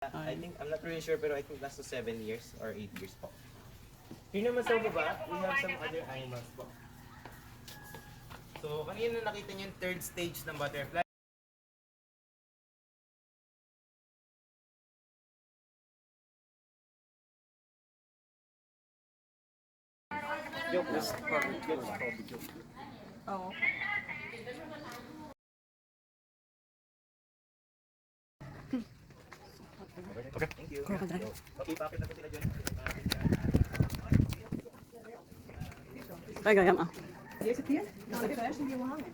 I think, I'm not really sure, pero I think last to 7 years or 8 years po. Here naman sa baba, we have some other animals po. So, kanina nakita niyo yung third stage ng butterfly. Joke lang. Oo. Okay, thank you. Okay, pakit na po sila dyan. Kijk, ja, maar. Deze keer? Nou, de versie die we hangen.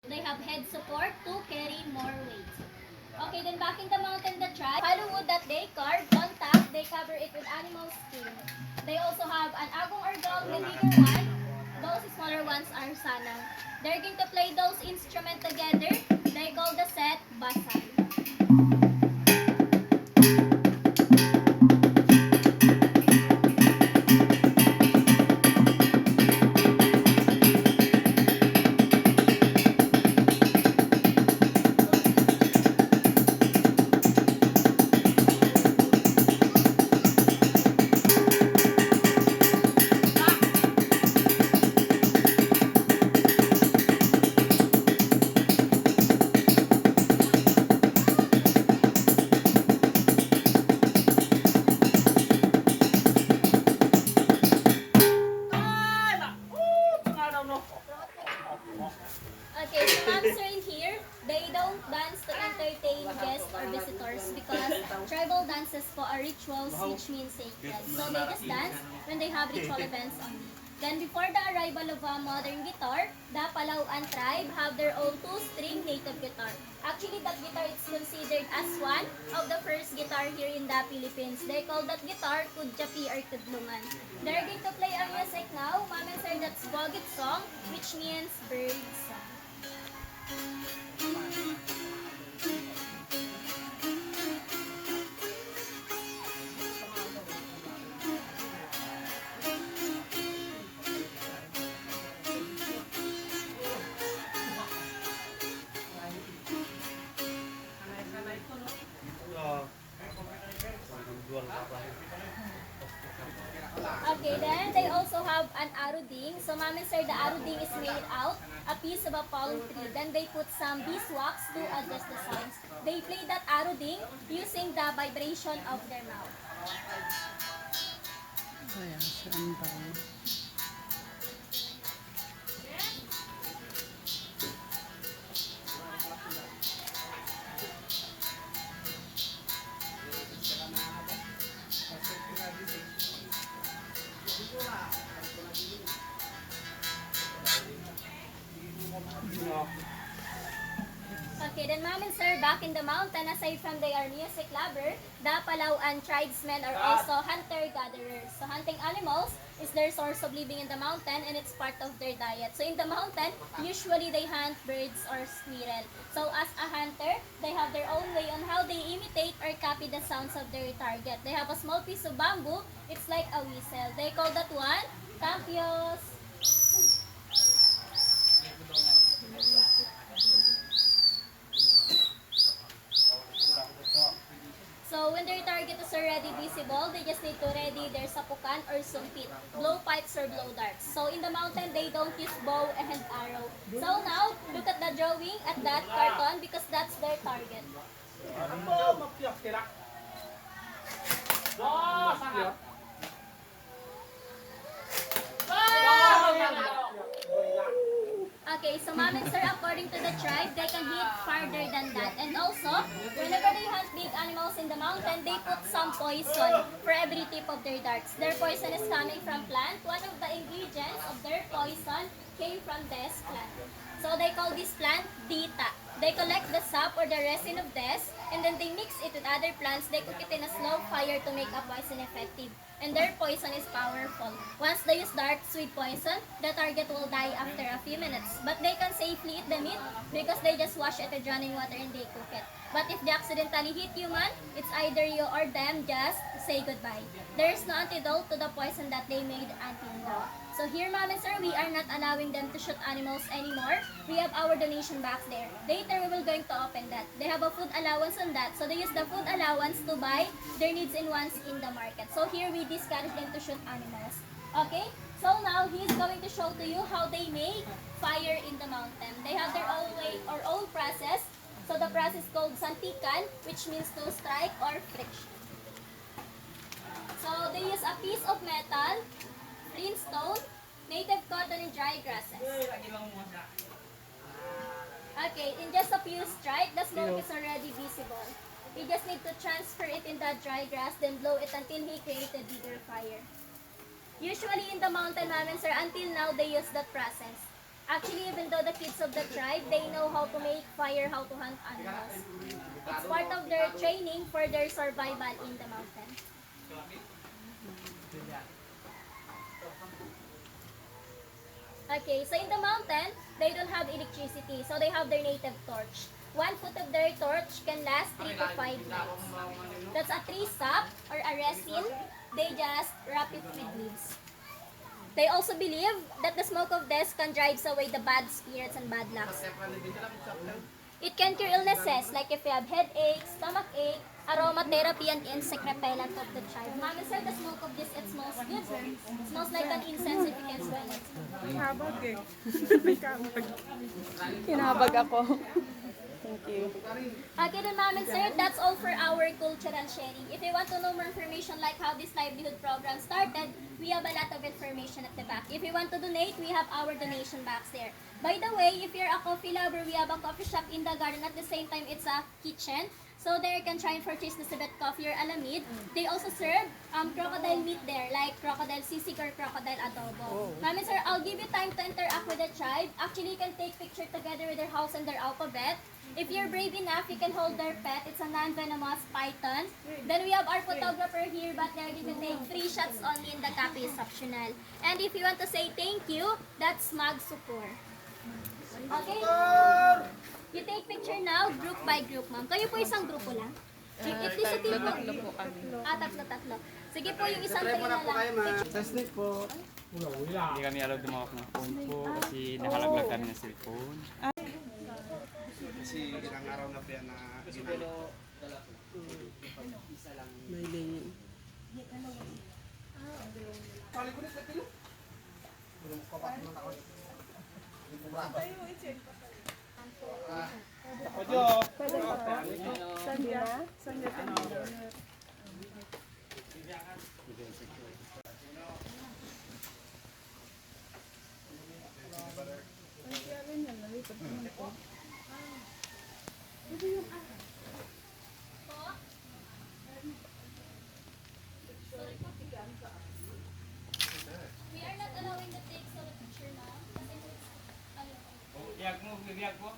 They have head support to carry more weight. Okay, then back in the mountain, the tribe, hollow wood that they carve on top, they cover it with animal skin. They also have an agong or gong, the bigger one. Those smaller ones are sanang. They're going to play those instruments together. They call the set basal. Okay, so moms are in here. They don't dance to entertain guests or visitors because tribal dances po are rituals which means sacred. So they just dance when they have ritual events only. Then before the arrival of a modern guitar, the Palawan tribe have their own two-string native guitar. Actually, that guitar is considered as one of the first guitar here in the Philippines. They call that guitar Kudjapi or Kudlungan. They're going to play a music now. Mom and sir, that's Bogit song, which means bird song. Okay, then they also have an aruding. So mom and sir, the aruding is made out a piece of a palm tree. Then they put some beeswax to adjust the sounds. They play that aruding using the vibration of their mouth. Ayan, saan ba? Okay, then mom and sir, back in the mountain, aside from they are music lover, the Palawan tribesmen are also hunter-gatherers. So hunting animals is their source of living in the mountain and it's part of their diet. So in the mountain, usually they hunt birds or squirrel. So as a hunter, they have their own way on how they imitate or copy the sounds of their target. They have a small piece of bamboo, it's like a whistle. They call that one, campios. So when their target is already visible, they just need to ready their sapukan or sumpit, blow pipes or blow darts. So in the mountain, they don't use bow and arrow. So now, look at the drawing at that carton because that's their target. Okay, so mom and sir, according to the tribe, they can hit farther than that. And also, whenever they hunt big animals in the mountain, they put some poison for every tip of their darts. Their poison is coming from plant. One of the ingredients of their poison came from this plant. So they call this plant dita. They collect the sap or the resin of this and then they mix it with other plants. They cook it in a slow fire to make a poison effective. And their poison is powerful. Once they use dark sweet poison, the target will die after a few minutes. But they can safely eat the meat because they just wash it with running water and they cook it. But if they accidentally hit human, it's either you or them just say goodbye. There is no antidote to the poison that they made until now. So here, ma'am and sir, we are not allowing them to shoot animals anymore. We have our donation box there. Later, we will going to open that. They have a food allowance on that. So they use the food allowance to buy their needs and wants in the market. So here, we discourage them to shoot animals. Okay? So now, he is going to show to you how they make fire in the mountain. They have their own way or own process. So the process is called santikan, which means to strike or friction. So they use a piece of metal, flintstone, native cotton, and dry grasses. Okay, in just a few strikes, the smoke is already visible. We just need to transfer it in the dry grass, then blow it until he creates a bigger fire. Usually in the mountain, ma'am and sir, until now, they use that process. Actually, even though the kids of the tribe, they know how to make fire, how to hunt animals. It's part of their training for their survival in the mountain. Okay, so in the mountain, they don't have electricity, so they have their native torch. 1 foot of their torch can last 3 to 5 nights. That's a tree sap or a resin. They just wrap it with leaves. They also believe that the smoke of death can drive away the bad spirits and bad lucks. It can cure illnesses like if you have headache, stomach ache, aromatherapy, and insect repellent of the tribe. Mama said the smoke of this, it smells good. It smells like an incense if you can smell it. Habag eh. Kinabag ako. Thank you. Okay then, ma'am and sir, that's all for our cultural sharing. If you want to know more information like how this livelihood program started, we have a lot of information at the back. If you want to donate, we have our donation box there. By the way, if you're a coffee lover, we have a coffee shop in the garden. At the same time, it's a kitchen. So there you can try and purchase the Sibet coffee or alamid. They also serve crocodile meat there, like crocodile sisig or crocodile adobo. Ma'am and sir, I'll give you time to interact with the tribe. Actually, you can take picture together with their house and their alphabet. If you're brave enough, you can hold their pet. It's a non-venomous python. Then we have our photographer here, but they're going to take 3 shots only and the copy is optional. And if you want to say thank you, that's mag support. Okay? You take picture now, group by group, ma'am. Kayo po isang grupo lang. Tatlo po kami. Tatlo. Sige po, yung isang tayo na lang. Testing po. Hindi kami allowed dumawak ng phone po kasi nakalaglag kami ng cellphone. Kasi ilang araw na po yan na ginagawa. May lingin. We are not allowing the take solo picture now. Kasi it's, Biyag mo.